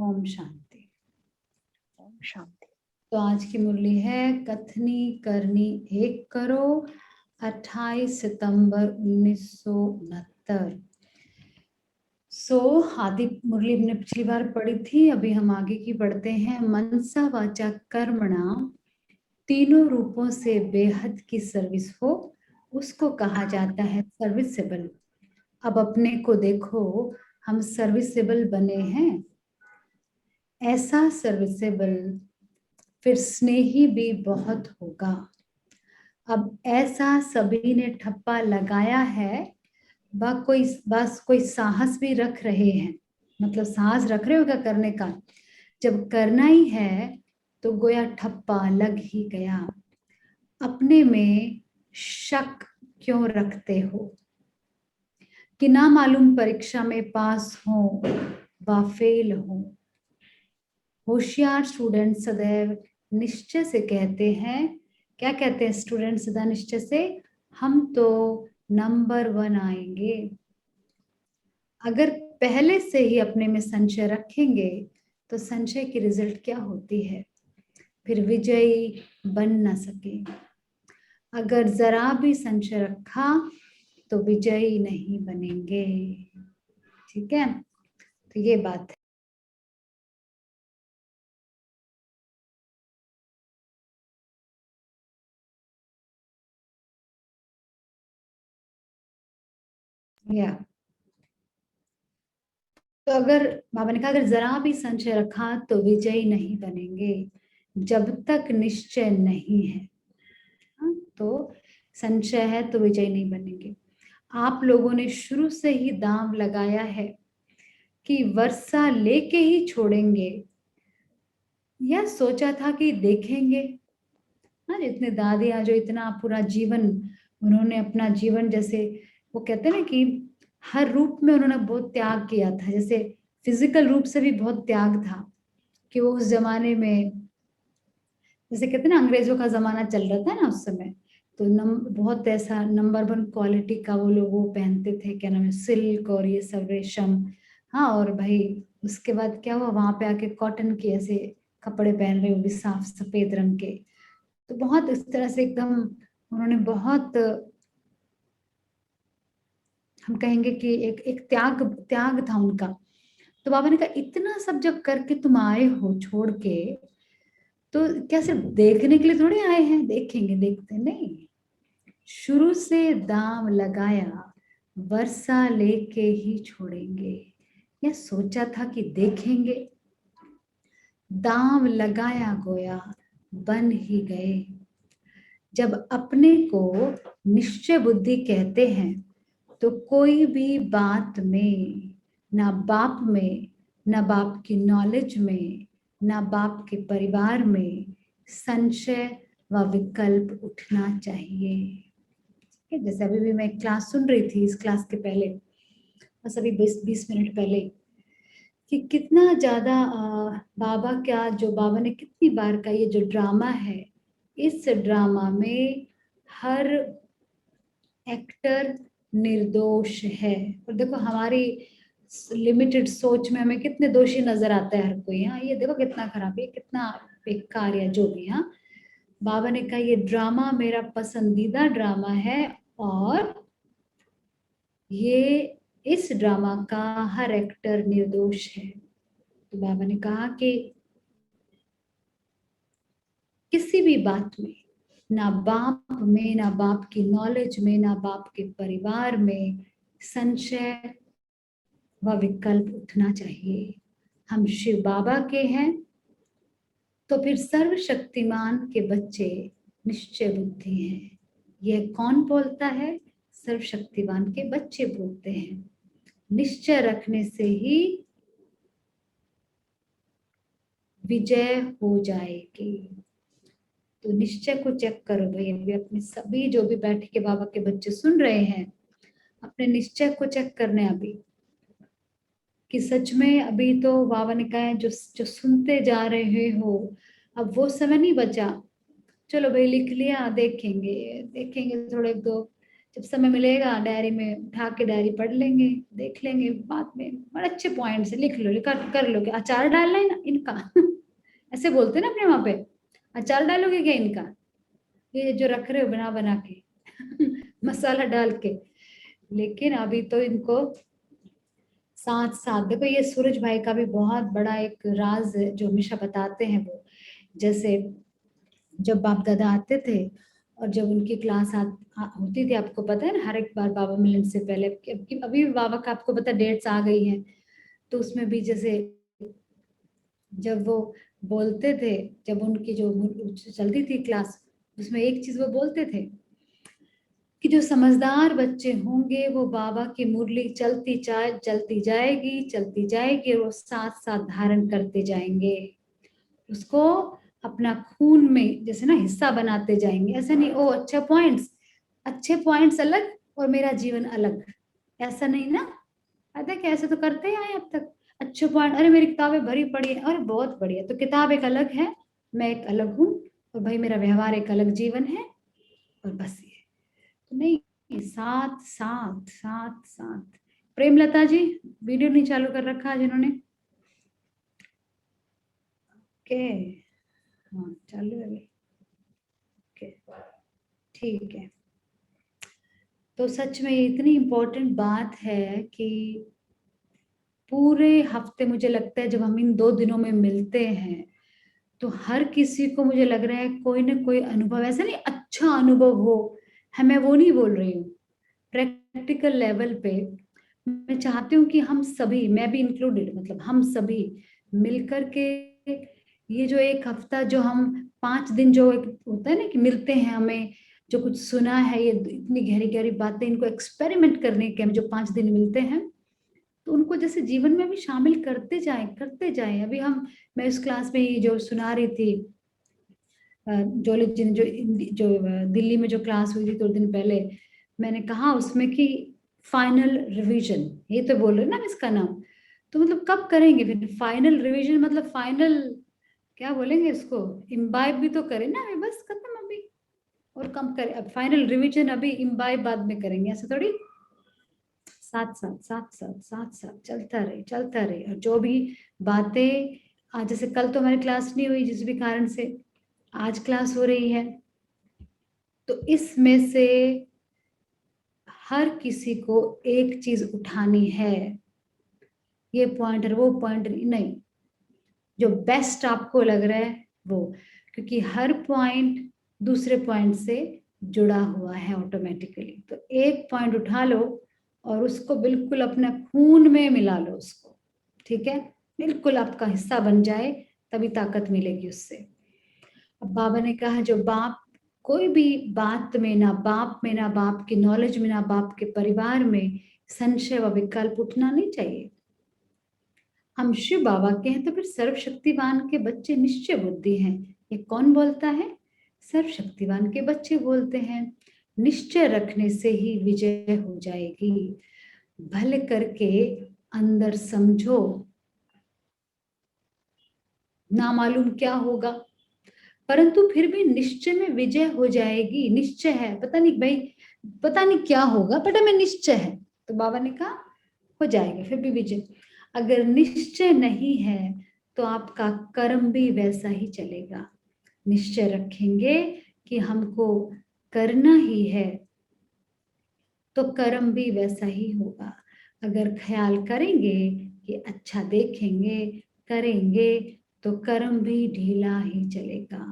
ओम शांति। ओम शांति। तो आज की मुरली है कथनी करनी एक करो 28 सितंबर 1969। आदि मुरली हमने पिछली बार पढ़ी थी, अभी हम आगे की पढ़ते हैं। मनसा वाचा कर्मणा तीनों रूपों से बेहद की सर्विस हो उसको कहा जाता है सर्विसेबल। अब अपने को देखो, हम सर्विसेबल बने हैं। ऐसा सर्विसेबल फिर स्नेही भी बहुत होगा। अब ऐसा सभी ने ठप्पा लगाया है, बस कोई साहस भी रख रहे हैं, मतलब साहस रख रहे होगा करने का। जब करना ही है तो गोया ठप्पा लग ही गया। अपने में शक क्यों रखते हो कि ना मालूम परीक्षा में पास हो व फेल हो। होशियार स्टूडेंट सदैव निश्चय से कहते हैं, क्या कहते हैं स्टूडेंट सदा निश्चय से, हम तो नंबर 1 आएंगे। अगर पहले से ही अपने में संशय रखेंगे तो संशय की रिजल्ट क्या होती है, फिर विजयी बन ना सके। अगर जरा भी संशय रखा तो विजयी नहीं बनेंगे। ठीक है, तो ये बात है। या तो अगर बाबा ने कहा अगर जरा भी संशय रखा तो विजयी नहीं बनेंगे, जब तक निश्चय नहीं है। हाँ, तो संशय है तो विजयी नहीं बनेंगे। आप लोगों ने शुरू से ही दांव लगाया है कि वर्षा लेके ही छोड़ेंगे, या सोचा था कि देखेंगे। हाँ, इतने दादियाँ जो इतना पूरा जीवन उन्होंने अपना जीवन, जैसे वो कहते हैं ना कि हर रूप में उन्होंने बहुत त्याग किया था। जैसे फिजिकल रूप से भी बहुत त्याग था कि वो उस जमाने में, जैसे कहते हैं ना अंग्रेजों का जमाना चल रहा था ना उस समय, तो बहुत ऐसा नंबर 1 क्वालिटी का वो लोग वो पहनते थे, क्या नाम है, सिल्क और ये सब रेशम। हाँ, और भाई उसके बाद क्या हुआ, वहां पे आके कॉटन के ऐसे कपड़े पहन रहे, वो भी साफ सफेद रंग के। तो बहुत इस तरह से एकदम उन्होंने बहुत, हम कहेंगे कि एक त्याग त्याग था उनका। तो बाबा ने कहा इतना सब जब करके तुम आए हो छोड़ के, तो क्या सिर्फ देखने के लिए थोड़ी आए हैं, देखेंगे देखते नहीं। शुरू से दांव लगाया, वर्षा लेके ही छोड़ेंगे, या सोचा था कि देखेंगे। दांव लगाया गोया बन ही गए। जब अपने को निश्चय बुद्धि कहते हैं तो कोई भी बात में, ना बाप में, ना बाप की नॉलेज में, ना बाप के परिवार में संशय व विकल्प उठना चाहिए। जैसे अभी भी मैं क्लास सुन रही थी, इस क्लास के पहले, बस अभी 20 मिनट पहले, कि कितना ज्यादा बाबा का जो, बाबा ने कितनी बार का ये जो ड्रामा है, इस ड्रामा में हर एक्टर निर्दोष है। और देखो हमारी लिमिटेड सोच में हमें कितने दोषी नजर आता है हर कोई। हाँ, ये देखो कितना खराब है, कितना बेकार या जो भी। हाँ, बाबा ने कहा ये ड्रामा मेरा पसंदीदा ड्रामा है, और ये इस ड्रामा का हर एक्टर निर्दोष है। तो बाबा ने कहा कि किसी भी बात में, ना बाप में, ना बाप की नॉलेज में, ना बाप के परिवार में संशय व विकल्प उठना चाहिए। हम शिव बाबा के हैं तो फिर सर्वशक्तिमान के बच्चे निश्चय बुद्धि हैं। यह कौन बोलता है? सर्वशक्तिमान के बच्चे बोलते हैं। निश्चय रखने से ही विजय हो जाएगी। तो निश्चय को चेक करो भाई, अभी अपने सभी जो भी बैठ के बाबा के बच्चे सुन रहे हैं, अपने निश्चय को चेक करने अभी, कि सच में अभी तो बाबा ने कहा है जो जो सुनते जा रहे हो, अब वो समय नहीं बचा। चलो भाई लिख लिया, देखेंगे देखेंगे थोड़े दो जब समय मिलेगा डायरी में उठा के डायरी पढ़ लेंगे, देख लेंगे बाद में, बड़े अच्छे पॉइंट से लिख लो, कर लो। क्या अचार डालना है ना इनका ऐसे बोलते ना अपने वहां पे, अचार डालोगे क्या इनका, ये जो रख रहे हो बना बना के मसाला डाल के। लेकिन अभी तो इनको साथ साथ देखो, ये सूरज भाई का भी बहुत बड़ा एक राज है जो हमेशा बताते हैं वो। जैसे जब बाप दादा आते थे और जब उनकी क्लास होती थी, आपको पता है ना, हर एक बार बाबा मिलन से पहले, अभी भी बाबा का आपको पता डेट्स आ गई हैं, तो उसमें भी जैसे जब वो बोलते थे, जब उनकी जो चलती थी क्लास, उसमें एक चीज वो बोलते थे कि जो समझदार बच्चे होंगे वो बाबा की मुरली चलती जाएगी और वो साथ साथ धारण करते जाएंगे, उसको अपना खून में जैसे ना हिस्सा बनाते जाएंगे। ऐसा नहीं ओ अच्छे पॉइंट्स अलग और मेरा जीवन अलग, ऐसा नहीं ना। पता है कैसे तो करते ही आए अब तक। अच्छे पॉइंट, अरे मेरी किताबें भरी पड़ी है, अरे बहुत बढ़िया, तो किताब एक अलग है, मैं एक अलग हूँ, और भाई मेरा व्यवहार एक अलग जीवन है, और बस ये तो नहीं, साथ साथ साथ साथ। प्रेमलता जी, वीडियो नहीं चालू कर रखा आज इन्होंने, ओके हाँ चालू है अभी, ओके ठीक है। तो सच में ये इतनी इम्पोर्टेंट बात है कि पूरे हफ्ते मुझे लगता है जब हम इन 2 दिनों में मिलते हैं तो हर किसी को मुझे लग रहा है कोई ना कोई अनुभव, ऐसा नहीं अच्छा अनुभव हो है, मैं वो नहीं बोल रही हूँ, प्रैक्टिकल लेवल पे मैं चाहती हूँ कि हम सभी, मैं भी इंक्लूडेड, मतलब हम सभी मिलकर के ये जो एक हफ्ता, जो हम 5 दिन जो एक होता है ना कि मिलते हैं, हमें जो कुछ सुना है, ये इतनी गहरी गहरी बातें, इनको एक्सपेरिमेंट करने के हम जो 5 दिन मिलते हैं, तो उनको जैसे जीवन में भी शामिल करते जाएं। अभी मैं इस क्लास में ये जो सुना रही थी, जोली जी ने जो दिल्ली में जो क्लास हुई थी 2 दिन पहले, मैंने कहा उसमें कि फाइनल रिवीजन, ये तो बोल रहे ना हम इसका नाम, तो मतलब कब करेंगे फिर फाइनल रिवीजन, मतलब फाइनल क्या बोलेंगे इसको, इम्बाइब भी तो करें ना, अभी बस खत्म अभी, और कम करें अब फाइनल रिवीजन, अभी इम्बाइब बाद में करेंगे, ऐसा थोड़ी, साथ साथ साथ साथ साथ साथ चलता रहे। और जो भी बातें आज, जैसे कल तो हमारी क्लास नहीं हुई जिस भी कारण से, आज क्लास हो रही है, तो इसमें से हर किसी को एक चीज उठानी है, ये पॉइंटर वो पॉइंटर नहीं, जो बेस्ट आपको लग रहा है वो, क्योंकि हर पॉइंट दूसरे पॉइंट से जुड़ा हुआ है ऑटोमेटिकली। तो एक पॉइंट उठा लो और उसको बिल्कुल अपना खून में मिला लो उसको, ठीक है, बिल्कुल आपका हिस्सा बन जाए, तभी ताकत मिलेगी उससे। अब बाबा ने कहा जो बाप कोई भी बात में, ना बाप की नॉलेज में, ना बाप के परिवार में संशय व विकल्प उठना नहीं चाहिए। हम शिव बाबा के हैं तो फिर सर्वशक्तिवान के बच्चे निश्चय बुद्धि हैं, ये कौन बोलता है, सर्वशक्तिवान के बच्चे बोलते हैं। निश्चय रखने से ही विजय हो जाएगी, भले करके अंदर समझो, ना मालूम क्या होगा, परंतु फिर भी निश्चय में विजय हो जाएगी। निश्चय है, पता नहीं भाई, पता नहीं क्या होगा, बट हमें निश्चय है, तो बाबा ने कहा हो जाएगा फिर भी विजय। अगर निश्चय नहीं है तो आपका कर्म भी वैसा ही चलेगा। निश्चय रखेंगे कि हमको करना ही है तो कर्म भी वैसा ही होगा। अगर ख्याल करेंगे कि अच्छा देखेंगे करेंगे तो कर्म भी ढीला ही चलेगा।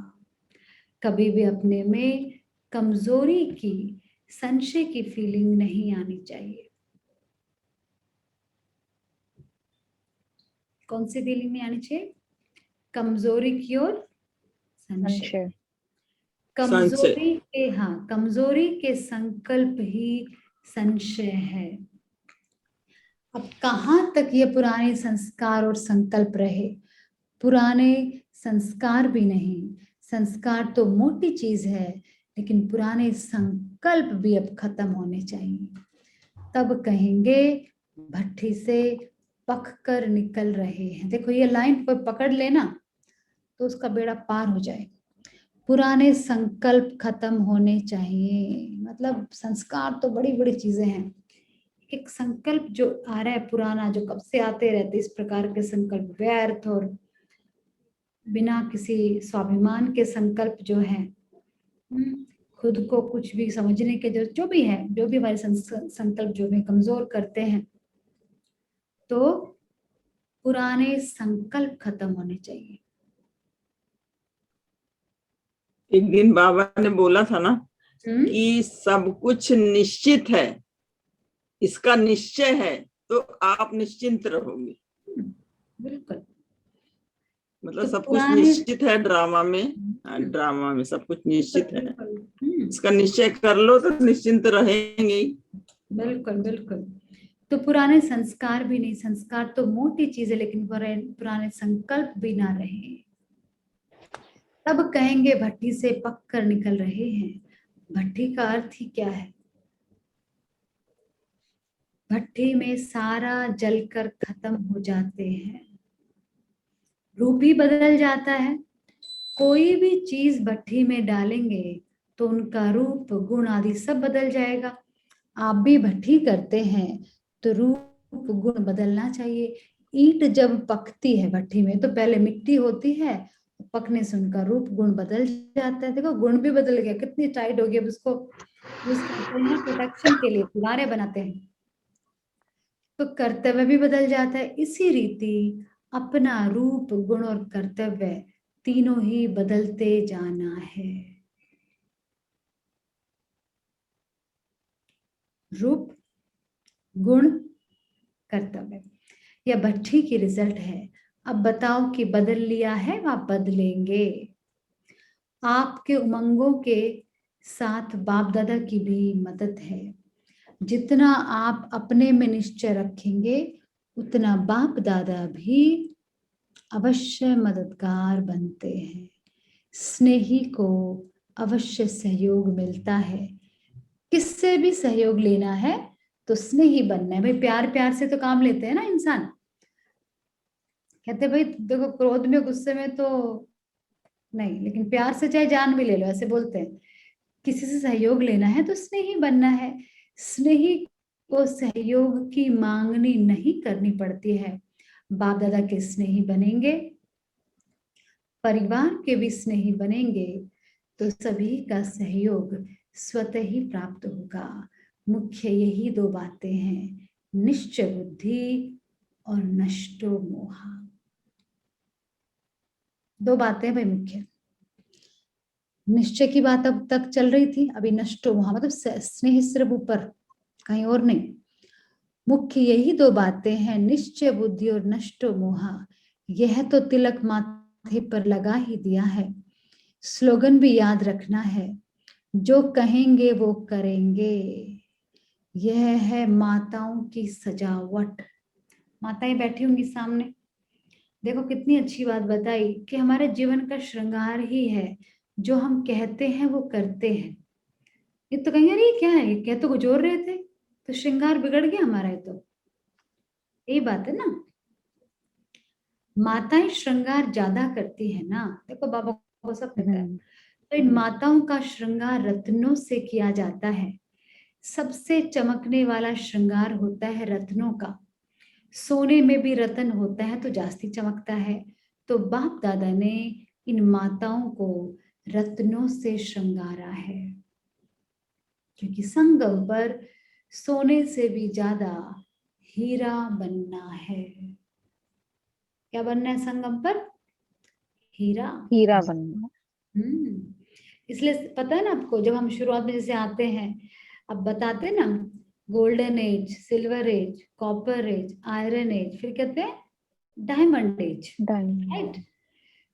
कभी भी अपने में कमजोरी की, संशय की फीलिंग नहीं आनी चाहिए। कौन सी फीलिंग नहीं आनी चाहिए, कमजोरी की ओर संशय। संशय। कमजोरी के, हाँ कमजोरी के संकल्प ही संशय है। अब कहाँ तक ये पुराने संस्कार और संकल्प रहे, पुराने संस्कार भी नहीं, संस्कार तो मोटी चीज है, लेकिन पुराने संकल्प भी अब खत्म होने चाहिए, तब कहेंगे भट्टी से पक कर निकल रहे हैं। देखो ये लाइन पर पकड़ लेना तो उसका बेड़ा पार हो जाए। पुराने संकल्प खत्म होने चाहिए। मतलब संस्कार तो बड़ी बड़ी चीजें हैं। एक संकल्प जो आ रहा है पुराना, जो कब से आते रहते, इस प्रकार के संकल्प व्यर्थ और बिना किसी स्वाभिमान के संकल्प जो है, खुद को कुछ भी समझने के जो भी है, जो भी हमारे संकल्प जो भी कमजोर करते हैं, तो पुराने संकल्प खत्म होने चाहिए। एक दिन बाबा ने बोला था ना हम्म, कि सब कुछ निश्चित है, इसका निश्चय है तो आप निश्चिंत रहोगे। बिल्कुल। मतलब तो सब कुछ पुराने, निश्चित है ड्रामा में, ड्रामा में सब कुछ निश्चित है, बिल्कुल इसका निश्चय कर लो तो निश्चिंत रहेंगे ही। बिल्कुल बिल्कुल। तो पुराने संस्कार भी नहीं, संस्कार तो मोटी चीज है, लेकिन पुराने संकल्प भी ना रहे, तब कहेंगे भट्टी से पक कर निकल रहे हैं। भट्टी का अर्थ ही क्या है? भट्टी में सारा जलकर खत्म हो जाते हैं, रूप ही बदल जाता है। कोई भी चीज भट्टी में डालेंगे तो उनका रूप गुण आदि सब बदल जाएगा। आप भी भट्टी करते हैं तो रूप गुण बदलना चाहिए। ईंट जब पकती है भट्टी में तो पहले मिट्टी होती है, पकने से उनका रूप गुण बदल जाता है। देखो गुण भी बदल गया, कितनी टाइट हो गई, अब उसको यूज करते हैं ना प्रोटेक्शन के लिए, दीवारें बनाते हैं। तो कर्तव्य भी बदल जाता है। इसी रीति अपना रूप गुण और कर्तव्य तीनों ही बदलते जाना है। रूप गुण कर्तव्य, यह भट्टी की रिजल्ट है। अब बताओ कि बदल लिया है व बदलेंगे। आपके उमंगों के साथ बाप दादा की भी मदद है। जितना आप अपने में निश्चय रखेंगे उतना बाप दादा भी अवश्य मददगार बनते हैं। स्नेही को अवश्य सहयोग मिलता है। किससे भी सहयोग लेना है तो स्नेही बनना है। भाई प्यार प्यार से तो काम लेते हैं ना इंसान, कहते भाई देखो क्रोध में गुस्से में तो नहीं, लेकिन प्यार से चाहे जान भी ले लो, ऐसे बोलते हैं। किसी से सहयोग लेना है तो स्नेही बनना है। स्नेही को सहयोग की मांगनी नहीं करनी पड़ती है। बाप दादा के स्नेही बनेंगे, परिवार के भी स्नेही बनेंगे तो सभी का सहयोग स्वतः ही प्राप्त होगा। मुख्य यही दो बातें हैं, निश्चय बुद्धि और नष्टो मोहा। दो बातें भाई मुख्य। निश्चय की बात अब तक चल रही थी, अभी नष्टो मोहा मतलब स्नेह सिर्फ ऊपर, कहीं और नहीं। मुख्य यही दो बातें हैं, निश्चय बुद्धि और नष्टो मोहा। यह तो तिलक माथे पर लगा ही दिया है। स्लोगन भी याद रखना है, जो कहेंगे वो करेंगे। यह है माताओं की सजावट। माताएं बैठी होंगी सामने, देखो कितनी अच्छी बात बताई कि हमारे जीवन का श्रृंगार ही है, जो हम कहते हैं वो करते हैं। ये तो कहेंगे अरे क्या है, कह तो कुछ और रहे थे, तो श्रृंगार बिगड़ गया हमारा। ये तो यही बात है ना, माताएं श्रृंगार ज्यादा करती है ना। देखो बाबा को सब पता है। तो इन माताओं का श्रृंगार रत्नों से किया जाता है। सबसे चमकने वाला श्रृंगार होता है रत्नों का। सोने में भी रत्न होता है तो जास्ती चमकता है। तो बाप दादा ने इन माताओं को रत्नों से श्रृंगारा है, क्योंकि संगम पर सोने से भी ज्यादा हीरा बनना है। क्या बनना है संगम पर? हीरा। हीरा बनना। इसलिए पता है ना आपको, जब हम शुरुआत में जैसे आते हैं, अब बताते हैं ना golden age, silver age, copper age, iron age, फिर कहते हैं डायमंड एज, राइट।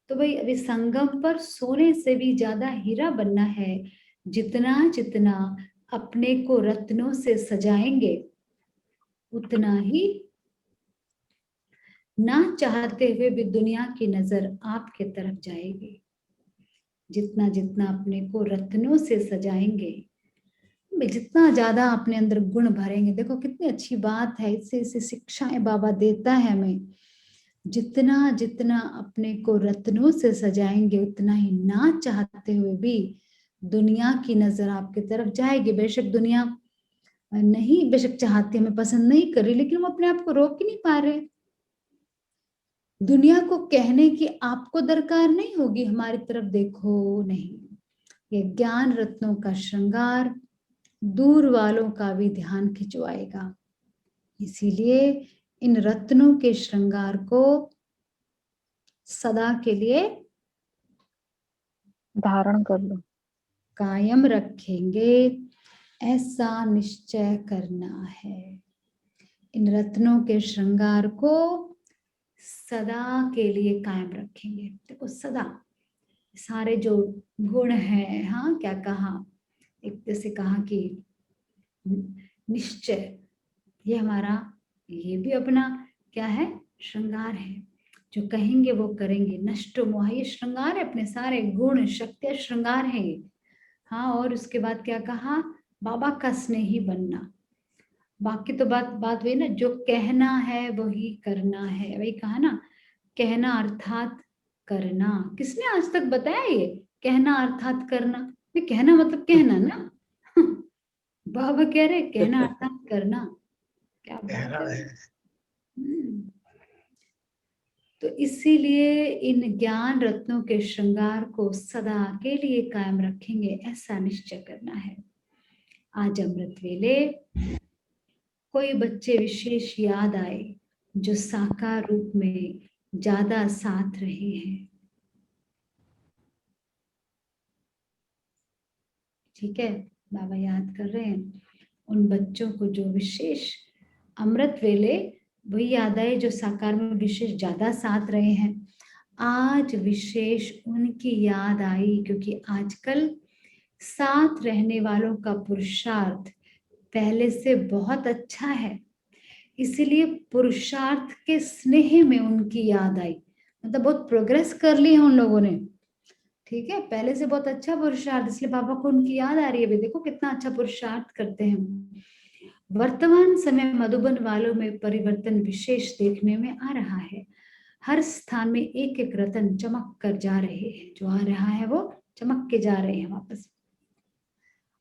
तो भाई अभी संगम पर सोने से भी ज्यादा हीरा बनना है। जितना जितना अपने को रत्नों से सजाएंगे उतना ही ना चाहते हुए भी दुनिया की नजर आपके तरफ जाएगी। जितना जितना अपने को रत्नों से सजाएंगे, जितना ज्यादा अपने अंदर गुण भरेंगे। देखो कितनी अच्छी बात है, इससे शिक्षाएं बाबा देता है हमें। जितना जितना अपने को रत्नों से सजाएंगे उतना ही ना चाहते हुए भी दुनिया की नजर आपकी तरफ जाएगी। बेशक दुनिया नहीं, बेशक चाहती, हमें पसंद नहीं कर रही, लेकिन हम अपने आप को रोक ही नहीं पा रहे। दुनिया को कहने की आपको दरकार नहीं होगी हमारी तरफ देखो, नहीं। ये ज्ञान रत्नों का श्रृंगार दूर वालों का भी ध्यान खिंचवाएगा। इसीलिए इन रत्नों के श्रृंगार को सदा के लिए धारण कर लो, कायम रखेंगे, ऐसा निश्चय करना है। इन रत्नों के श्रृंगार को सदा के लिए कायम रखेंगे। देखो सदा, सारे जो गुण हैं, हाँ क्या कहा, एक जैसे कहा कि निश्चय, ये हमारा, ये भी अपना क्या है, श्रृंगार है। जो कहेंगे वो करेंगे। नष्टो मोह, ये श्रृंगार है, अपने सारे गुण शक्तियां श्रृंगार है ये। हाँ, और उसके बाद क्या कहा, बाबा का स्नेही बनना। बाकी तो बात वही ना, जो कहना है वही करना है, वही कहा ना, कहना अर्थात करना। किसने आज तक बताया ये कहना अर्थात करना? ये कहना मतलब कहना ना बाबा कह रहे कहना अर्थात करना। क्या बात है। तो इसीलिए इन ज्ञान रत्नों के श्रृंगार को सदा के लिए कायम रखेंगे, ऐसा निश्चय करना है। आज अमृत वेले कोई बच्चे विशेष याद आए जो साकार रूप में ज्यादा साथ रहे हैं, ठीक है, बाबा याद कर रहे हैं उन बच्चों को जो विशेष अमृत वेले वही याद आए जो साकार में विशेष ज्यादा साथ रहे हैं। आज विशेष उनकी याद आई, क्योंकि आजकल साथ रहने वालों का पुरुषार्थ पहले से बहुत अच्छा है, इसीलिए पुरुषार्थ के स्नेह में उनकी याद आई। मतलब बहुत प्रोग्रेस कर ली है उन लोगों ने, ठीक है, पहले से बहुत अच्छा पुरुषार्थ, इसलिए बाबा को उनकी याद आ रही है। देखो कितना अच्छा पुरुषार्थ करते हैं। वर्तमान समय मधुबन वालों में परिवर्तन विशेष देखने में आ रहा है। हर स्थान में एक एक रतन चमक कर जा रहे हैं, जो आ रहा है वो चमक के जा रहे हैं वापस।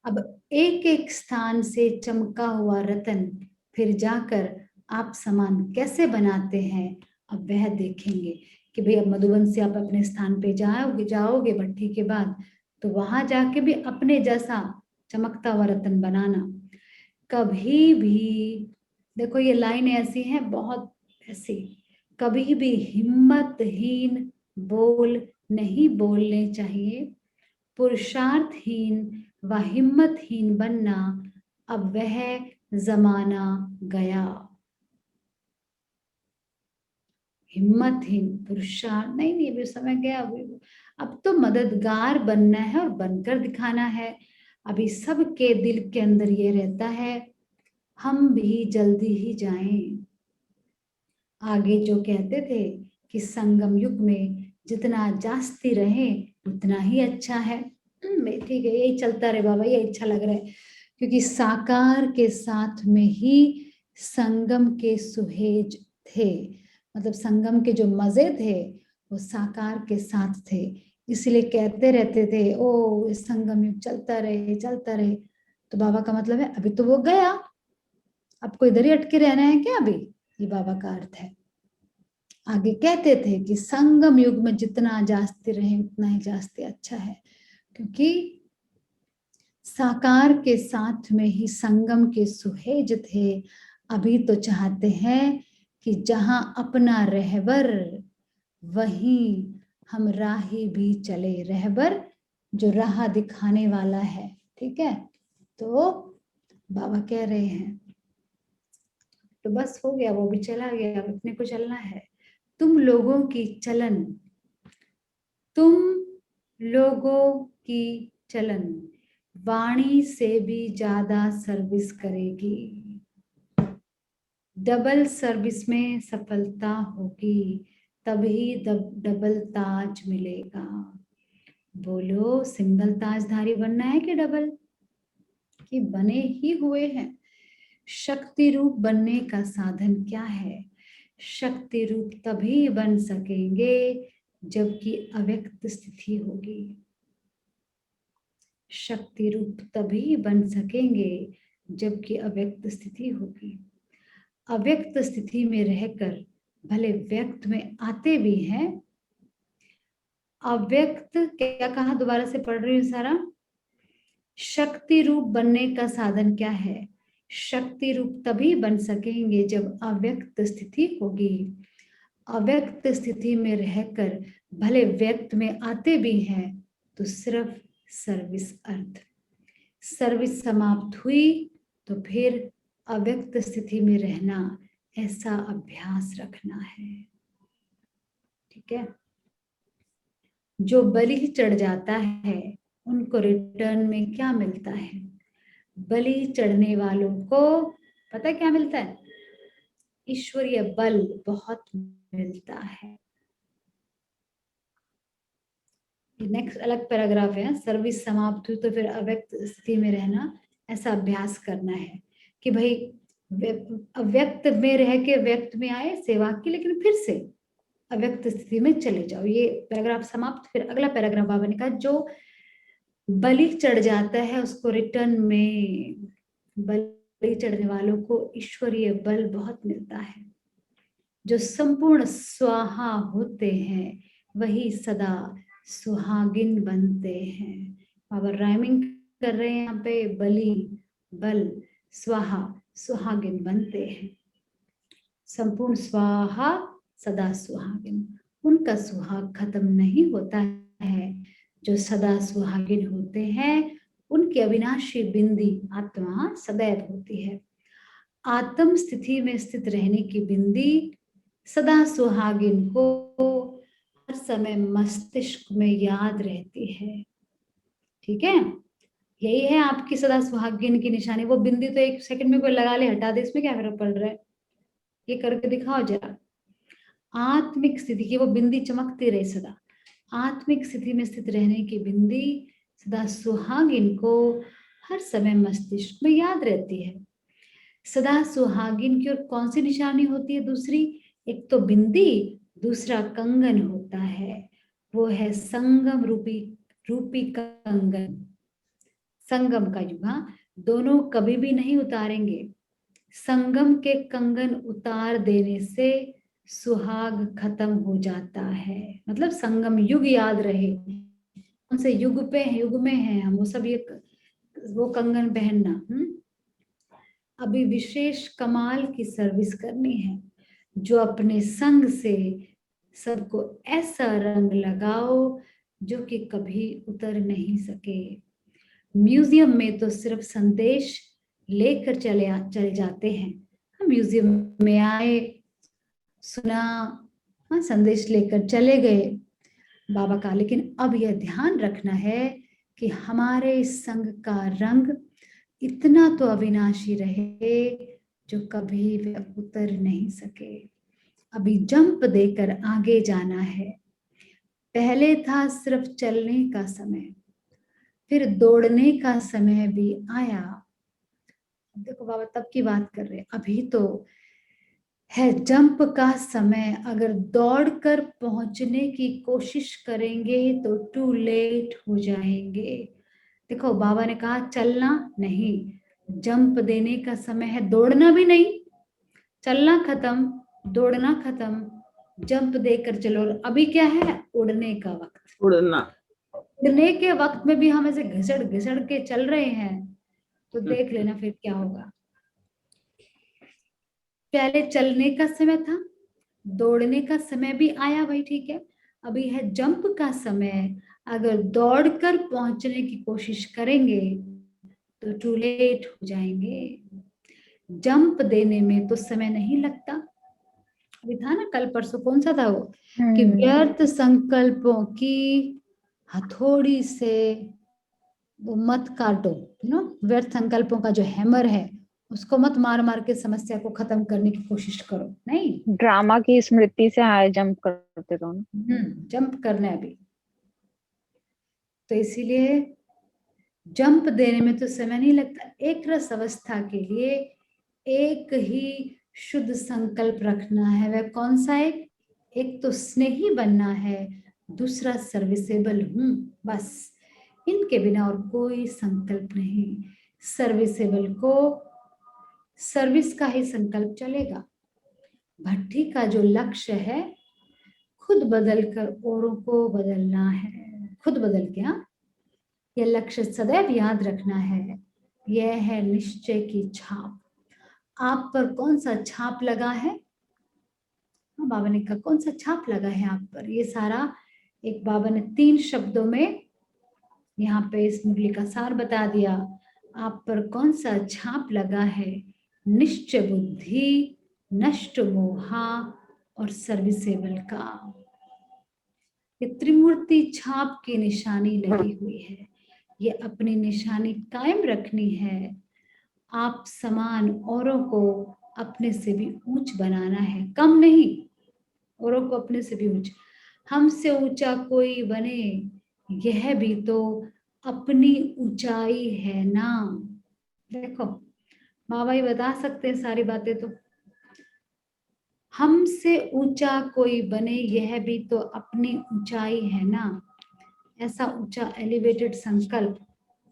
अब एक एक स्थान से चमका हुआ रतन फिर जाकर आप सामान कैसे बनाते हैं, अब वह देखेंगे कि भाई अब मधुबन से आप अपने स्थान पे जाओगे भट्टी के बाद, तो वहां जाके भी अपने जैसा चमकता हुआ रतन बनाना। कभी भी देखो ये लाइन ऐसी है, बहुत ऐसी, कभी भी हिम्मतहीन बोल नहीं बोलने चाहिए। पुरुषार्थहीन व हिम्मतहीन बनना अब वह जमाना गया। हिम्मतहीन पुरुषार्थ नहीं, अभी समय गया। अब तो मददगार बनना है और बनकर दिखाना है। अभी सबके दिल के अंदर ये रहता है हम भी जल्दी ही जाएं। आगे जो कहते थे कि संगम युग में जितना जास्ती रहे उतना ही अच्छा है। ठीक है, यही चलता रहे बाबा, ये अच्छा लग रहा है, क्योंकि साकार के साथ में ही संगम के सुहेज थे। मतलब संगम के जो मजे थे वो साकार के साथ थे, इसलिए कहते रहते थे ओ संगम युग चलता रहे चलता रहे। तो बाबा का मतलब है अभी तो वो गया, अब कोई इधर ही अटके रहना है क्या अभी, ये बाबा का अर्थ है। आगे कहते थे कि संगम युग में जितना जास्ती रहे उतना ही जास्ती अच्छा है, क्योंकि साकार के साथ में ही संगम के सुहेज थे। अभी तो चाहते हैं कि जहां अपना रहबर वहीं हम राही भी चले। रहबर जो राह दिखाने वाला है, ठीक है। तो बाबा कह रहे हैं तो बस हो गया, वो भी चला गया, अपने को चलना है। तुम लोगों की चलन, तुम लोगों की चलन वाणी से भी ज्यादा सर्विस करेगी। डबल सर्विस में सफलता होगी, तभी डबल ताज मिलेगा। बोलो सिंगल ताजधारी बनना है कि डबल, कि बने ही हुए हैं। शक्ति रूप बनने का साधन क्या है? शक्ति रूप तभी बन सकेंगे जबकि अव्यक्त स्थिति होगी। शक्ति रूप तभी बन सकेंगे जबकि अव्यक्त स्थिति होगी। अव्यक्त स्थिति में रहकर भले व्यक्त में आते भी हैं। अव्यक्त क्या कहा, दोबारा से पढ़ रही हूँ सारा। शक्ति रूप बनने का साधन क्या है? शक्ति रूप तभी बन सकेंगे जब अव्यक्त स्थिति होगी। अव्यक्त स्थिति में रहकर भले व्यक्त में आते भी हैं तो सिर्फ सर्विस अर्थ। सर्विस समाप्त हुई तो फिर अव्यक्त स्थिति में रहना, ऐसा अभ्यास रखना है। ठीक है। जो बलि चढ़ जाता है उनको रिटर्न में क्या मिलता है? बलि चढ़ने वालों को पता है क्या मिलता है? ईश्वरीय बल बहुत मिलता है। नेक्स्ट अलग पैराग्राफ है। सर्विस समाप्त हुई तो फिर अव्यक्त स्थिति में रहना, ऐसा अभ्यास करना है कि भाई अव्यक्त में रह के व्यक्त में आए सेवा की, लेकिन फिर से अव्यक्त स्थिति में चले जाओ। ये पैराग्राफ समाप्त। फिर अगला पैराग्राफ बाबा ने कहा जो बलि चढ़ जाता है उसको रिटर्न में, बलि चढ़ने वालों को ईश्वरीय बल बहुत मिलता है। जो संपूर्ण स्वाहा होते हैं वही सदा सुहागिन बनते हैं। बाबा राइमिंग कर रहे हैं यहाँ पे। बलि, बल, स्वाहा, सुहागिन बनते हैं। संपूर्ण स्वाहा सदा सुहागिन, उनका सुहाग खत्म नहीं होता है। जो सदा सुहागिन होते हैं उनकी अविनाशी बिंदी आत्मा सदैव होती है। आत्म स्थिति में स्थित रहने की बिंदी सदा सुहागिन को हर समय मस्तिष्क में याद रहती है। ठीक है, यही है आपकी सदा सुहागिन की निशानी। वो बिंदी तो एक सेकंड में कोई लगा ले हटा दे, इसमें क्या फर्क पड़ रहा है? ये करके दिखाओ जरा। आत्मिक स्थिति की वो बिंदी चमकती रहे सदा। आत्मिक स्थिति में स्थित रहने की बिंदी सदा सुहागिन को हर समय मस्तिष्क में याद रहती है। सदा सुहागिन की और कौन सी निशानी होती है दूसरी? एक तो बिंदी, दूसरा कंगन होता है। वो है संगम रूपी कंगन। संगम का युग, हाँ, दोनों कभी भी नहीं उतारेंगे। संगम के कंगन उतार देने से सुहाग खत्म हो जाता है। मतलब संगम युग याद रहे, कौन से युग में है हम, वो सब ये वो कंगन पहनना। अभी विशेष कमाल की सर्विस करनी है। जो अपने संग से सबको ऐसा रंग लगाओ जो कि कभी उतर नहीं सके। म्यूजियम में तो सिर्फ संदेश लेकर चले जाते हैं। हम म्यूजियम में आए, सुना, हाँ, संदेश लेकर चले गए बाबा का। लेकिन अब यह ध्यान रखना है कि हमारे संग का रंग इतना तो अविनाशी रहे जो कभी वह उतर नहीं सके। अभी जंप देकर आगे जाना है। पहले था सिर्फ चलने का समय, फिर दौड़ने का समय भी आया। देखो बाबा तब की बात कर रहे, अभी तो है जंप का समय। अगर दौड़कर पहुंचने की कोशिश करेंगे तो टू लेट हो जाएंगे। देखो बाबा ने कहा चलना नहीं, जंप देने का समय है, दौड़ना भी नहीं। चलना खत्म, दौड़ना खत्म, जंप देकर चलो। अभी क्या है? उड़ने का वक्त। उड़ना। उड़ने के वक्त में भी हम ऐसे घिसड़ घिसड़ के चल रहे हैं तो देख लेना फिर क्या होगा। पहले चलने का समय था, दौड़ने का समय भी आया भाई, ठीक है। अभी है जंप का समय। अगर दौड़कर पहुंचने की कोशिश करेंगे तो टू लेट हो जाएंगे। जंप देने में तो समय नहीं लगता। अभी था ना कल परसों, कौन सा था वो, कि व्यर्थ संकल्पों की हथौड़ी से वो मत काटो। व्यर्थ संकल्पों का जो हैमर है उसको मत मार मार के समस्या को खत्म करने की कोशिश करो। नहीं, ड्रामा की स्मृति से हाई जंप करते रहो। जंप करना है अभी तो, इसीलिए जंप देने में तो समय नहीं लगता। एक रस अवस्था के लिए एक ही शुद्ध संकल्प रखना है। वह कौन सा है? एक तो स्नेही बनना है, दूसरा सर्विसेबल हूं। बस इनके बिना और कोई संकल्प नहीं। सर्विसेबल को सर्विस का ही संकल्प चलेगा। भट्टी का जो लक्ष्य है, खुद बदल कर औरों को बदलना है। खुद बदल के, हाँ, यह लक्ष्य सदैव याद रखना है। यह है निश्चय की छाप। आप पर कौन सा छाप लगा है? हाँ, बाबा ने कहा कौन सा छाप लगा है आप पर? ये सारा एक बाबा ने 3 शब्दों में यहाँ पे इस मुरली का सार बता दिया। आप पर कौन सा छाप लगा है? निश्चय बुद्धि, नष्ट मोहा और सर्विसेबल का। ये त्रिमूर्ति छाप की निशानी लगी हुई है। ये अपनी निशानी कायम रखनी है। आप समान औरों को अपने से भी ऊंच बनाना है, कम नहीं। औरों को अपने से भी ऊंच। हमसे ऊंचा कोई बने, यह भी तो अपनी ऊंचाई है ना। देखो, बाबा ही बता सकते हैं सारी बातें। तो हमसे ऊंचा कोई बने, यह भी तो अपनी ऊंचाई है ना। ऐसा ऊंचा एलिवेटेड संकल्प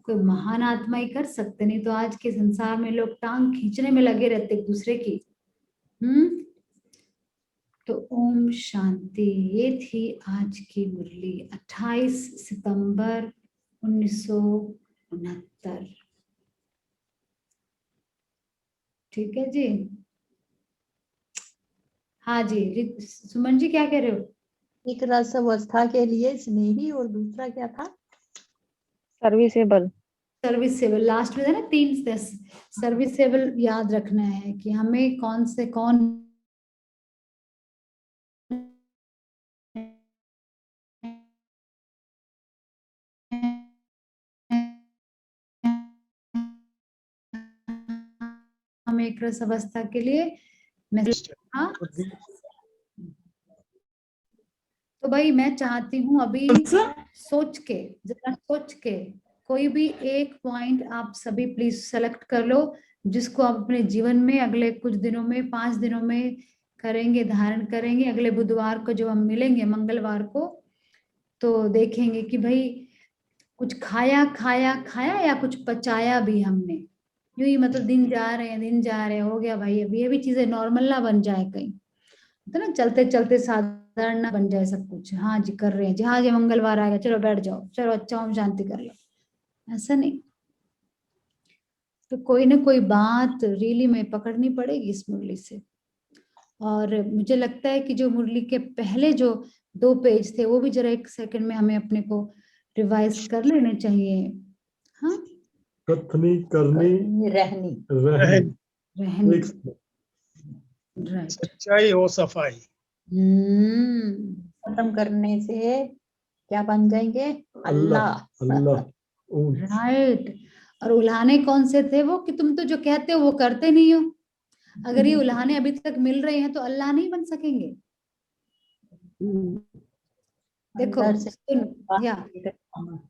कोई महान आत्मा ही कर सकते, नहीं तो आज के संसार में लोग टांग खींचने में लगे रहते एक दूसरे की। तो ओम शांति। ये थी आज की मुरली, 28 सितंबर 1969। ठीक है जी। हाँ जी, सुमन जी क्या कह रहे हो? एक रस अवस्था के लिए स्नेही और दूसरा क्या था? सर्विसेबल। सर्विसेबल लास्ट में था ना, 3 सर्विसेबल याद रखना है कि हमें कौन से कौन हम एक रस अवस्था के लिए हाँ। तो भाई मैं चाहती हूँ अभी सोच के, जरा सोच के कोई भी एक पॉइंट आप सभी प्लीज सेलेक्ट कर लो, जिसको आप अपने जीवन में अगले कुछ दिनों में, 5 दिनों में करेंगे, धारण करेंगे। अगले बुधवार को जब हम मिलेंगे, मंगलवार को, तो देखेंगे कि भाई कुछ खाया खाया खाया या कुछ पचाया भी हमने। यूं ही मतलब दिन जा रहे हैं, दिन जा रहे हैं, हो गया भाई। अभी ये भी चीजें नॉर्मल ना बन जाए कहीं, तो ना चलते चलते साधारण ना बन जाए सब कुछ। हाँ जी कर रहे हैं जी, हाँ जी मंगलवार आएगा, चलो बैठ जाओ, चलो अच्छा ओम शांति कर लो, ऐसा नहीं। तो कोई ना कोई बात रियली में पकड़नी पड़ेगी इस मुरली से। और मुझे लगता है कि जो मुरली के पहले जो 2 पेज थे, वो भी जरा 1 सेकंड में हमें अपने को रिवाइज कर लेने चाहिए। हाँ, कथनी, करनी, रहनी, रहनी, एक राइट। सच्चाई और सफाई। खत्म करने से क्या बन जाएंगे? अल्लाह। अल्लाह। ऊंच। राइट। और उल्हाने कौन से थे वो? कि तुम तो जो कहते हो वो करते नहीं हो। अगर ये उल्हाने अभी तक मिल रहे हैं तो अल्लाह नहीं बन सकेंगे। देखो अंदर से सुन या हाँ।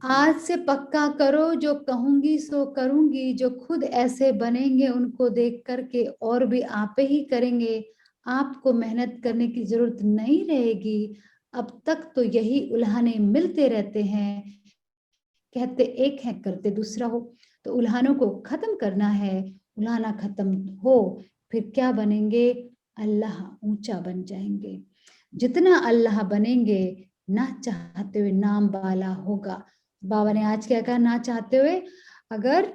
आज से पक्का करो, जो कहूंगी सो करूंगी। जो खुद ऐसे बनेंगे उनको देख करके और भी आप ही करेंगे। आपको मेहनत करने की जरूरत नहीं रहेगी। अब तक तो यही उल्हाने मिलते रहते हैं, कहते एक है करते दूसरा हो। तो उल्हानों को खत्म करना है। उल्हाना खत्म हो, फिर क्या बनेंगे? अल्लाह, ऊंचा बन जाएंगे। जितना अल्लाह बनेंगे, ना चाहते हुए नाम वाला होगा। बाबा ने आज क्या कहा? ना चाहते हुए, अगर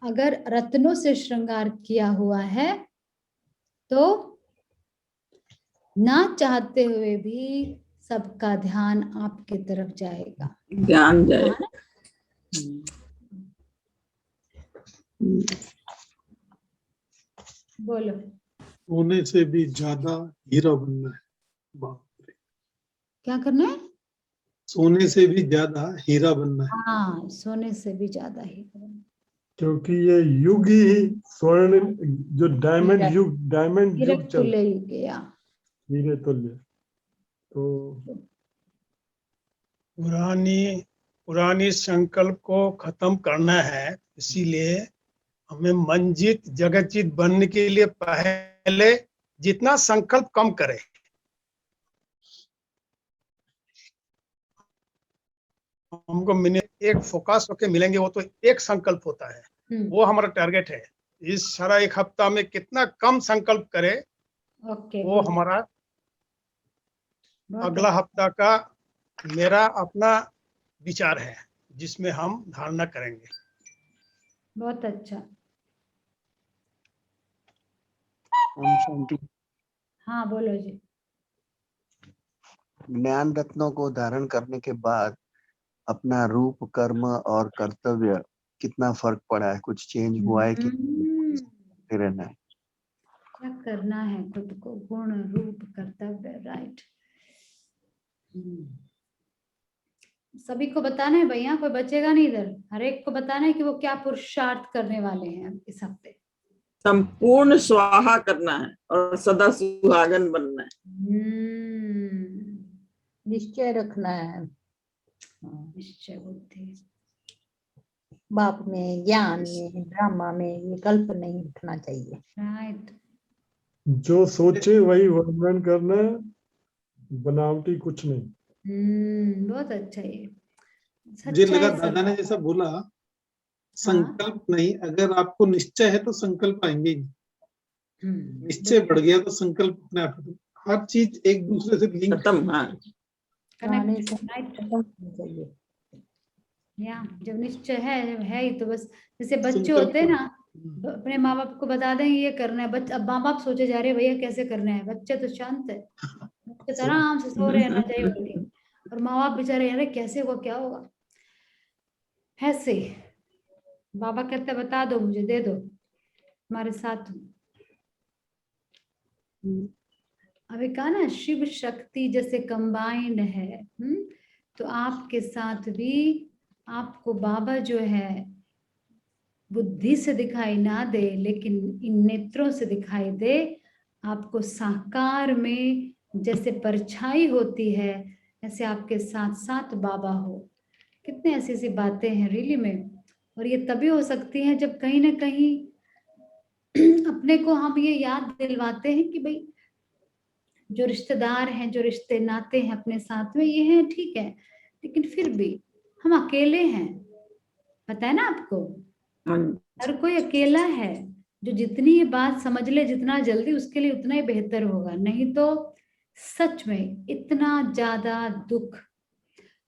अगर रत्नों से श्रृंगार किया हुआ है तो ना चाहते हुए भी सबका ध्यान आपके तरफ जाएगा। ध्यान जाए। हाँ ना? बोलो। सोने से भी ज्यादा हीरा बनना है। बाप रे। क्या करना है? सोने से भी ज्यादा हीरा बनना है, हाँ, सोने से भी ज्यादा ही करना। क्योंकि ये युग ही स्वर्ण, जो डायमंड हीरा। युग, डायमंड युग हीरे चल, तुल्य युग गया। हीरे तुल्य। तो पुरानी संकल्प को खत्म करना है, इसीलिए हमें मंजित जगतजीत बनने के लिए पहले जितना संकल्प कम करें, हमको मिनिमम एक फोकस होके मिलेंगे, वो तो एक संकल्प होता है, वो हमारा टारगेट है। इस सारा एक हफ्ता में कितना कम संकल्प करे, ओके, वो हमारा अगला हफ्ता का मेरा अपना विचार है, जिसमें हम धारणा करेंगे। बहुत अच्छा। ओम शांति। हाँ बोलो जी। ज्ञान रत्नों को धारण करने के बाद अपना रूप, कर्म और कर्तव्य कितना फर्क पड़ा है, कुछ चेंज हुआ है कि रहना है? क्या करना है खुद को, गुण रूप कर्तव्य, राइट। सभी को बताना है भैया, कोई बचेगा नहीं इधर, हर एक को बताना है कि वो क्या पुरुषार्थ करने वाले हैं इस हफ्ते। संपूर्ण स्वाहा करना है और सदा सुहागन बनना है। निश्चय रखना है, निश्चय बुद्धि, बाप में, ज्ञान में, ड्रामा में ये कल्प नहीं उठना चाहिए। राइट। जो सोचे वही वर्णन करना है, बनावटी कुछ नहीं। बहुत अच्छा। ये मुझे सच्चा लगा है सब। दादा ने जैसा बोला, संकल्प नहीं, अगर आपको निश्चय है तो संकल्प आएंगे ही। निश्चय बढ़ गया तो संकल्प अपने आप, हर चीज एक दूसरे से लिंक खत्म। हाँ, पुराने कनेक्ट, से राइट। खत्म होना चाहिए। या जब निश्चय है ही तो बस, जैसे बच्चे संकल्प होते हैं ना, अपने माँ बाप को बता देंगे ये करना है, बच्चे, अब माँ बाप सोचे जा रहे हैं भैया कैसे करना है, बच्चे तो शांत है, बच्चे तो आराम से सो रहे हैं रजाई ओढ़ के, और माँ बाप बेचारे यार कैसे होगा, क्या होगा। ऐसे बाबा कहते बता दो मुझे, दे दो, हमारे साथ हूँ। अभी कहा ना शिव शक्ति जैसे कंबाइंड है, तो आपके साथ भी आपको बाबा जो है बुद्धि से दिखाई ना दे, लेकिन इन नेत्रों से दिखाई दे, आपको साकार में जैसे परछाई होती है, ऐसे आपके साथ साथ बाबा हो। कितने ऐसी ऐसी बातें हैं रियली में, और ये तभी हो सकती है जब कहीं ना कहीं अपने को हम ये याद दिलवाते हैं कि भाई जो रिश्तेदार हैं, जो रिश्ते नाते हैं अपने साथ में, ये हैं ठीक है, लेकिन फिर भी हम अकेले हैं, पता है ना आपको, हर कोई अकेला है। जो जितनी ये बात समझ ले जितना जल्दी, उसके लिए उतना ही बेहतर होगा, नहीं तो सच में इतना ज्यादा दुख,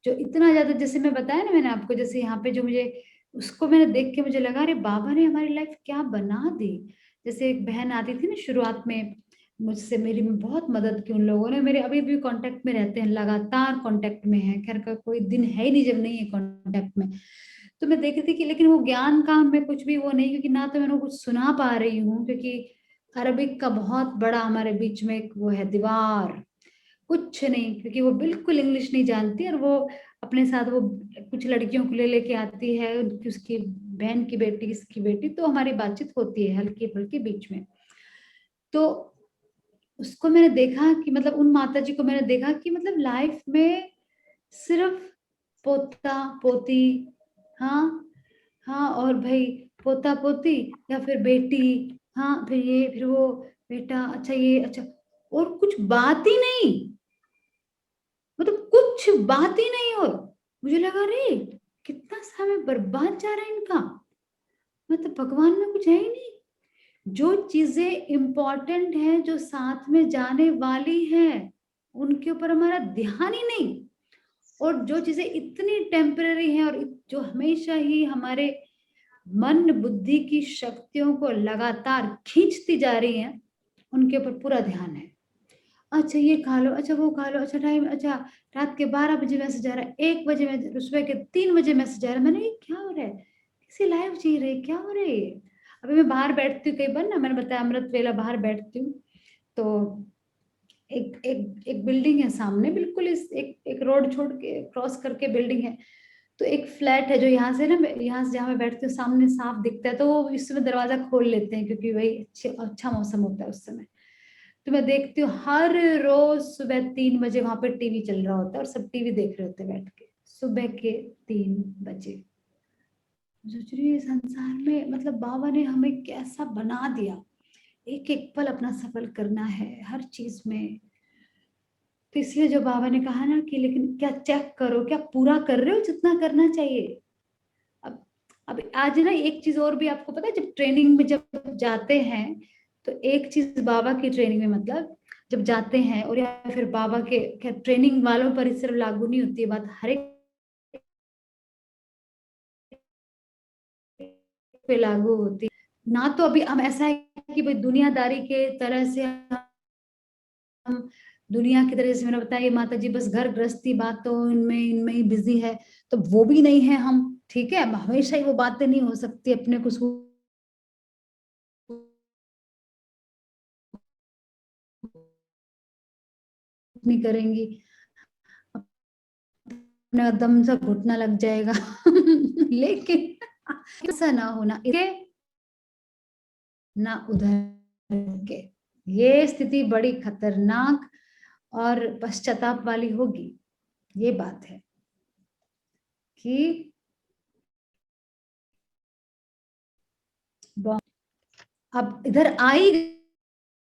जो इतना ज्यादा, जैसे मैं बताया ना मैंने आपको, जैसे यहाँ पे जो मुझे, उसको मैंने देख के मुझे लगा अरे बाबा ने हमारी लाइफ क्या बना दी। जैसे एक बहन आती थी ना शुरुआत में मुझसे, मेरी बहुत मदद की उन लोगों ने, मेरे अभी भी कांटेक्ट में रहते हैं, लगातार कांटेक्ट में है, खैर का कोई दिन है ही नहीं जब नहीं है कांटेक्ट में। तो मैं देख रही थी कि लेकिन वो ज्ञान का में कुछ भी वो नहीं, क्योंकि ना तो मैं कुछ सुना पा रही हूँ, क्योंकि अरबिक का बहुत बड़ा हमारे बीच में एक वो है दीवार, कुछ नहीं, क्योंकि वो बिल्कुल इंग्लिश नहीं जानती, और वो अपने साथ वो कुछ लड़कियों को ले लेके आती है, उसकी बहन की बेटी, इसकी बेटी, तो हमारी बातचीत होती है हल्की फुल्की बीच में। तो उसको मैंने देखा कि मतलब उन माता जी को मैंने देखा कि मतलब लाइफ में सिर्फ पोता पोती, हाँ हाँ, और भाई पोता पोती या फिर बेटी, हाँ फिर ये, फिर वो बेटा, अच्छा ये, अच्छा, और कुछ बात ही नहीं, मतलब कुछ बात ही नहीं। और मुझे लगा रे कितना समय बर्बाद जा रहा है इनका, मतलब भगवान में कुछ है ही नहीं। जो चीजें इंपॉर्टेंट है, जो साथ में जाने वाली है, उनके ऊपर हमारा ध्यान ही नहीं, और जो चीजें इतनी टेम्पररी हैं और जो हमेशा ही हमारे मन बुद्धि की शक्तियों को लगातार खींचती जा रही हैं, उनके ऊपर पूरा ध्यान है। अच्छा ये खा लो, अच्छा वो खा लो, अच्छा टाइम, अच्छा रात के 12 बजे मैसेज आ रहा है, 1 बजे में, सुबह के 3 बजे मैसेज आ रहा है। मैंने ये क्या हो रहा है, किसी लाइफ जी रही, क्या हो रही है। अभी मैं बाहर बैठती हूँ कई बार ना, मैंने बताया अमृत वेला बाहर बैठती हूँ, तो एक एक एक बिल्डिंग है सामने, बिल्कुल इस एक रोड छोड़ के क्रॉस करके बिल्डिंग है, तो एक फ्लैट है जो यहाँ से ना, यहाँ से जहाँ मैं बैठती हूँ सामने साफ दिखता है, तो वो इस समय दरवाजा खोल लेते हैं क्योंकि वही अच्छा मौसम होता है उस समय। तो मैं देखती हूँ हर रोज सुबह 3 बजे वहां पे टीवी चल रहा होता है, और सब टीवी देख रहे होते हैं बैठ के, सुबह के 3 बजे। सोच रही हूँ संसार में मतलब बाबा ने हमें कैसा बना दिया, एक एक पल अपना सफल करना है हर चीज में। तो इसलिए जो बाबा ने कहा ना कि लेकिन क्या चेक करो, क्या पूरा कर रहे हो जितना करना चाहिए। अब आज ना एक चीज और भी आपको पता है, जब ट्रेनिंग में जब जाते हैं तो एक चीज बाबा की ट्रेनिंग में मतलब जब जाते हैं और या फिर बाबा के क्या ट्रेनिंग वालों पर ही सिर्फ लागू नहीं होती है बात, हर एक पे लागू होती है ना। तो अभी हम ऐसा है कि भाई दुनियादारी के तरह से हम दुनिया की तरह से, मैंने बताया माता जी बस घर गृहस्थी बातों इनमें इनमें ही बिजी है, तो वो भी नहीं है हम, ठीक है। हमेशा ही वो बातें नहीं हो सकती, अपने को नहीं करेंगी, अपना दम सा घुटना लग जाएगा लेकिन ऐसा ना होना इसे ना उधर के, ये स्थिति बड़ी खतरनाक और पश्चाताप वाली होगी। ये बात है कि अब इधर आ ही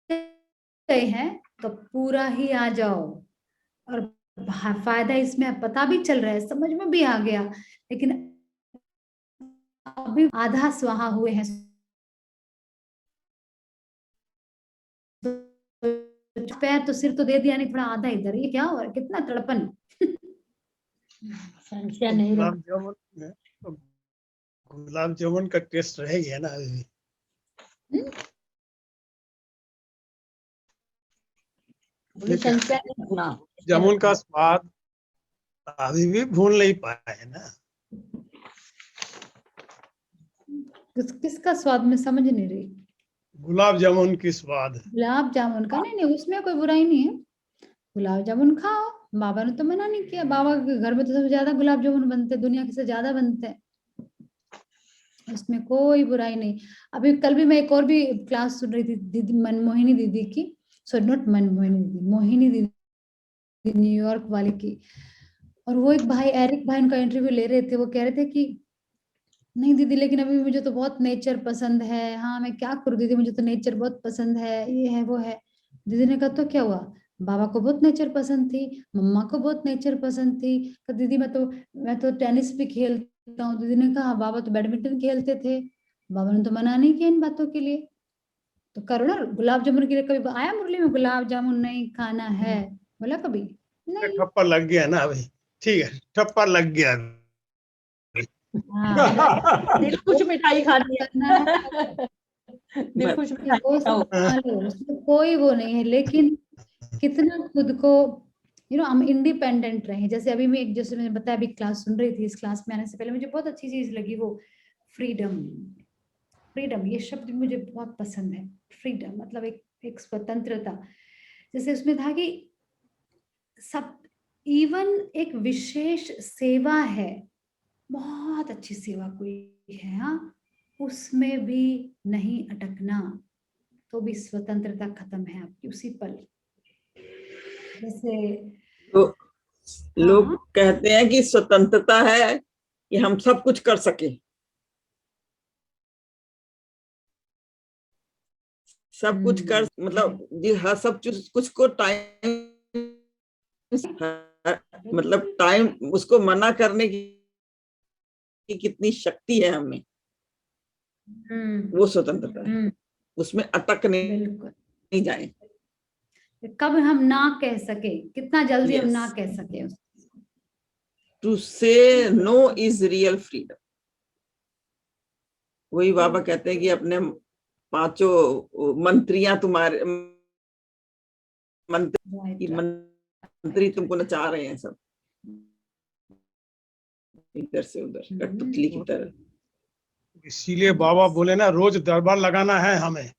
गए हैं तो पूरा ही आ जाओ, और फायदा इसमें पता भी चल रहा है, समझ में भी आ गया, लेकिन अभी आधा स्वाहा हुए हैं। पैर तो सिर तो दे दिया, नहीं थोड़ा आधा इधर, ये क्या हो रहा है, कितना तड़पन संशय नहीं रख। गुलाब जामुन का टेस्ट रह गया ना अभी। संशय नहीं रखना। जामुन का स्वाद अभी भी भूल नहीं पाए है ना। किसका स्वाद में समझ नहीं रही। गुलाब जामुन की स्वाद। गुलाब जामुन का नहीं, उसमें कोई बुराई नहीं है, गुलाब जामुन खाओ, बाबा ने तो मना नहीं किया। बाबा के घर में तो सबसे ज्यादा गुलाब जामुन बनते, दुनिया के से ज्यादा बनते हैं, उसमें कोई बुराई नहीं। अभी कल भी मैं एक और भी क्लास सुन रही थी दीदी मनमोहिनी दीदी की, सॉरी नॉट मनमोहिनी दीदी, मोहिनी दीदी न्यूयॉर्क वाली की। और वो एक भाई एरिक भाई उनका इंटरव्यू ले रहे थे, वो कह रहे थे कि नहीं दीदी लेकिन अभी मुझे तो बहुत नेचर पसंद है, हाँ मैं क्या करूँ दीदी, मुझे तो नेचर बहुत पसंद है, ये है वो है। दीदी ने कहा तो क्या हुआ, बाबा को बहुत नेचर पसंद थी, मम्मा को बहुत नेचर पसंद थी। तो दीदी मैं तो टेनिस भी खेलता हूँ। दीदी ने कहा बाबा तो बैडमिंटन खेलते थे, बाबा ने तो मना नहीं किया इन बातों के लिए। तो करो ना, गुलाब जामुन के लिए कभी आया मुरली में गुलाब जामुन नहीं खाना है, बोला कभी नहीं। ठप्पा लग गया ना अभी, ठीक है ठप्पा लग गया अभी। हाँ दिल कुछ मिठाई खानी करना है है। दिल कुछ मिठाई वो खाओ। सब खा लो, उसमें कोई वो नहीं है, लेकिन कितना खुद को हम इंडिपेंडेंट रहे। जैसे अभी मैं जैसे मैंने बताया अभी क्लास सुन रही थी, इस क्लास में आने से पहले मुझे बहुत अच्छी चीज लगी वो फ्रीडम। फ्रीडम ये शब्द मुझे बहुत पसंद है। फ्रीडम मतलब एक स्वतंत्रता। जैसे उसमें था कि सब इवन एक विशेष सेवा है, बहुत अच्छी सेवा कोई है, हाँ उसमें भी नहीं अटकना, तो भी स्वतंत्रता खत्म है आपकी उसी पल। जैसे तो लोग हाँ कहते हैं कि स्वतंत्रता है कि हम सब कुछ कर सके, सब कुछ कर मतलब जी हाँ, सब कुछ को टाइम मतलब टाइम उसको मना करने की कितनी शक्ति है हमें, वो स्वतंत्रता है, उसमें अटक बिल्कुल नहीं जाए। कब हम ना कह सके, कितना जल्दी हम Yes. ना कह सके। टू से नो इज रियल फ्रीडम। वही बाबा कहते हैं कि अपने पांचों मंत्रियां तुम्हारे मंत्री तुमको नचा रहे हैं सब इधर से उधर, कठपुतली की तरह। इसीलिए बाबा बोले ना रोज दरबार लगाना है हमें।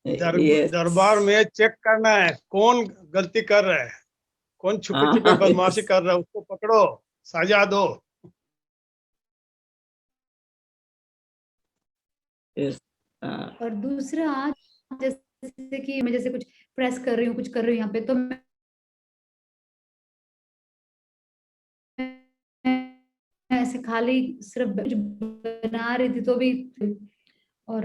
Yes. दरबार में चेक करना है कौन गलती कर रहा है, कौन छुपे छुपे हाँ, बदमाशी yes. कर रहा है, उसको पकड़ो सजा दो। Yes. हाँ, और दूसरा जैसे कि मैं जैसे कुछ प्रेस कर रही हूँ, कुछ कर रही हूँ यहाँ पे, तो मैं ऐसे खाली सिर्फ बना रही थी तो भी, और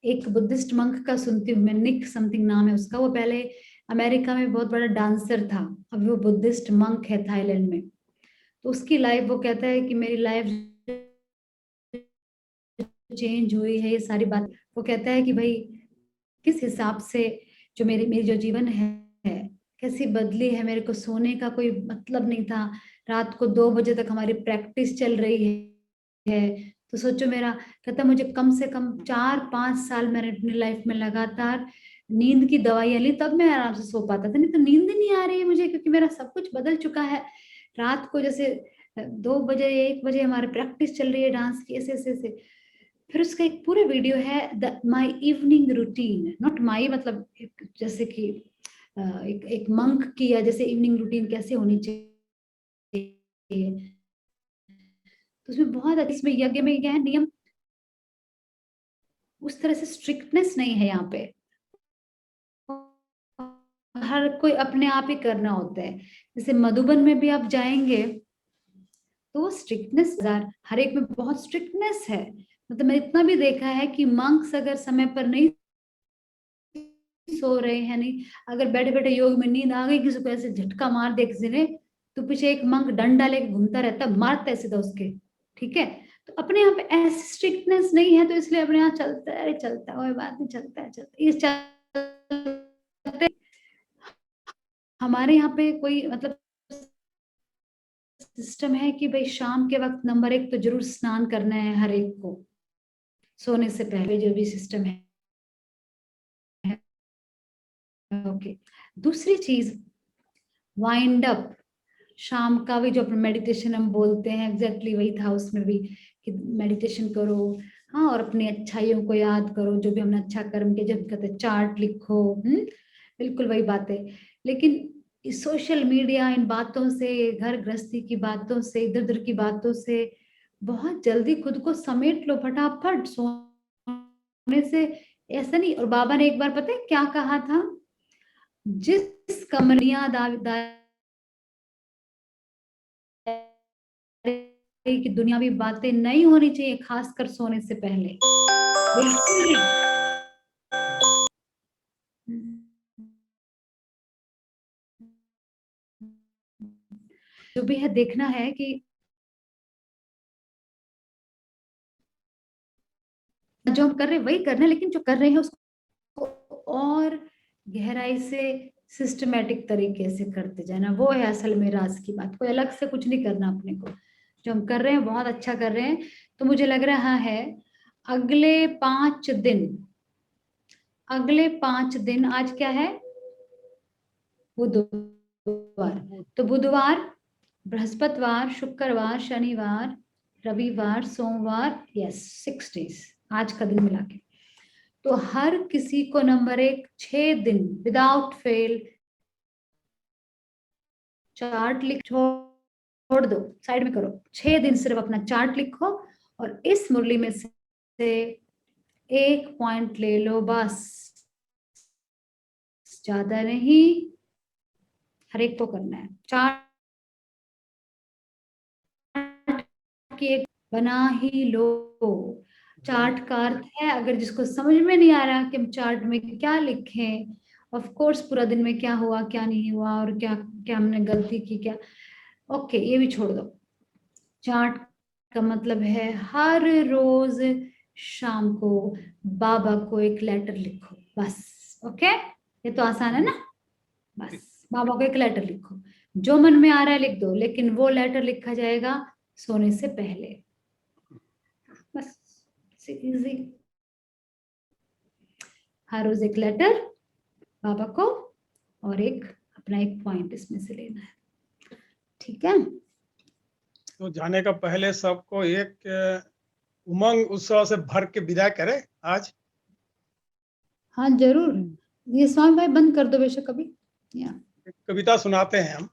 एक बुद्धिस्ट मंक का सुनती हूँ मैं, निक समथिंग नाम है उसका, वो पहले अमेरिका में बहुत बड़ा डांसर था, अभी वो बुद्धिस्ट मंक है थाईलैंड में। तो उसकी लाइफ, वो कहता है कि मेरी लाइफ चेंज हुई है, ये सारी बात वो कहता है कि भाई किस हिसाब से जो मेरी जो जीवन है कैसी बदली है, मेरे को सोने का कोई मतलब नहीं था, रात को 2 बजे तक हमारी प्रैक्टिस चल रही है। तो सोचो मेरा, कहता मुझे कम से कम 4-5 साल मैंने अपनी लाइफ में लगातार नींद की दवाइयां ली, तब मैं आराम से सो पाता था, नहीं तो नींद ही नहीं आ रही है मुझे, क्योंकि मेरा सब कुछ बदल चुका है। रात को जैसे 2 बजे 1 बजे हमारी प्रैक्टिस चल रही है डांस की, ऐसे ऐसे। फिर उसका एक पूरा वीडियो है, माई इवनिंग रूटीन, नॉट माई मतलब जैसे कि एक मंक की, या जैसे इवनिंग रूटीन कैसे होनी चाहिए। तो उसमें बहुत अच्छी, इसमें यज्ञ में क्या है नियम, उस तरह से स्ट्रिक्टनेस नहीं है यहाँ पे, हर कोई अपने आप ही करना होता है। जैसे मधुबन में भी आप जाएंगे तो स्ट्रिक्टनेस हर एक में बहुत स्ट्रिक्टनेस है। मतलब मैं इतना भी देखा है कि मंक्स अगर समय पर नहीं सो रहे हैं, नहीं अगर बैठे बैठे योग में नींद आ गई, किसी को ऐसे झटका मार दे किसी ने, तो पीछे एक मंक डंडा लेके घूमता रहता है, मारता है सीधा उसके, ठीक है। तो अपने यहाँ पे ऐसी स्ट्रिक्टनेस नहीं है, तो इसलिए अपने यहाँ चलता है, चलता है, बात नहीं, चलता है, चलता है, ये चलते। हमारे यहाँ पे कोई मतलब सिस्टम है कि भाई शाम के वक्त नंबर 1 तो जरूर स्नान करना है हर एक को, सोने से पहले, जो भी सिस्टम है। ओके, दूसरी चीज वाइंड अप, शाम का भी जो मेडिटेशन हम बोलते हैं, एग्जैक्टली वही था उसमें भी कि मेडिटेशन करो, हाँ, और अपनी अच्छाइयों को याद करो, जो भी हमने अच्छा कर्म किया, जब कहते चार्ट लिखो, बिल्कुल वही बात है। लेकिन इस सोशल मीडिया, इन बातों से, घर गृहस्थी की बातों से, इधर उधर की बातों से बहुत जल्दी खुद को समेट लो, फटाफट सोने से ऐसा नहीं। और बाबा ने एक बार पता है क्या कहा था, जिस की दुनियावी बातें नहीं होनी चाहिए, खासकर सोने से पहले, बिल्कुल नहीं। जो भी है देखना है कि जो हम कर रहे हैं वही करना है, लेकिन जो कर रहे हैं उसको और गहराई से सिस्टमेटिक तरीके से करते जाना, वो है असल में राज की बात। कोई अलग से कुछ नहीं करना अपने को, जो हम कर रहे हैं बहुत अच्छा कर रहे हैं। तो मुझे लग रहा है अगले 5 दिन, आज क्या है, बुधवार, तो बुधवार, बृहस्पतिवार, शुक्रवार, शनिवार, रविवार, सोमवार, यस 6 डेज आज का दिन मिला के। तो हर किसी को नंबर 1 6 दिन विदाउट फेल चार्ट लिख, छोड़ दो, साइड में करो, 6 दिन सिर्फ अपना चार्ट लिखो, और इस मुरली में से 1 पॉइंट ले लो बस, ज्यादा नहीं, हर एक को करना है। चार्ट की एक बना ही लो। चार्ट का अर्थ है, अगर जिसको समझ में नहीं आ रहा कि हम चार्ट में क्या लिखें, ऑफ कोर्स पूरा दिन में क्या हुआ, क्या नहीं हुआ, और क्या क्या हमने गलती की, क्या, ओके, ये भी छोड़ दो। चार्ट का मतलब है हर रोज शाम को बाबा को एक लेटर लिखो बस। ओके, ये तो आसान है ना, बस बाबा को एक लेटर लिखो, जो मन में आ रहा है लिख दो, लेकिन वो लेटर लिखा जाएगा सोने से पहले, बस इजी। हर रोज एक लेटर बाबा को, और एक अपना एक पॉइंट इसमें से लेना है, ठीक है। तो जाने का पहले सबको एक उमंग उत्साह से भर के विदा करें आज। हाँ जरूर, ये स्वामी भाई बंद कर दो बेशक अभी, या एक कविता सुनाते हैं हम।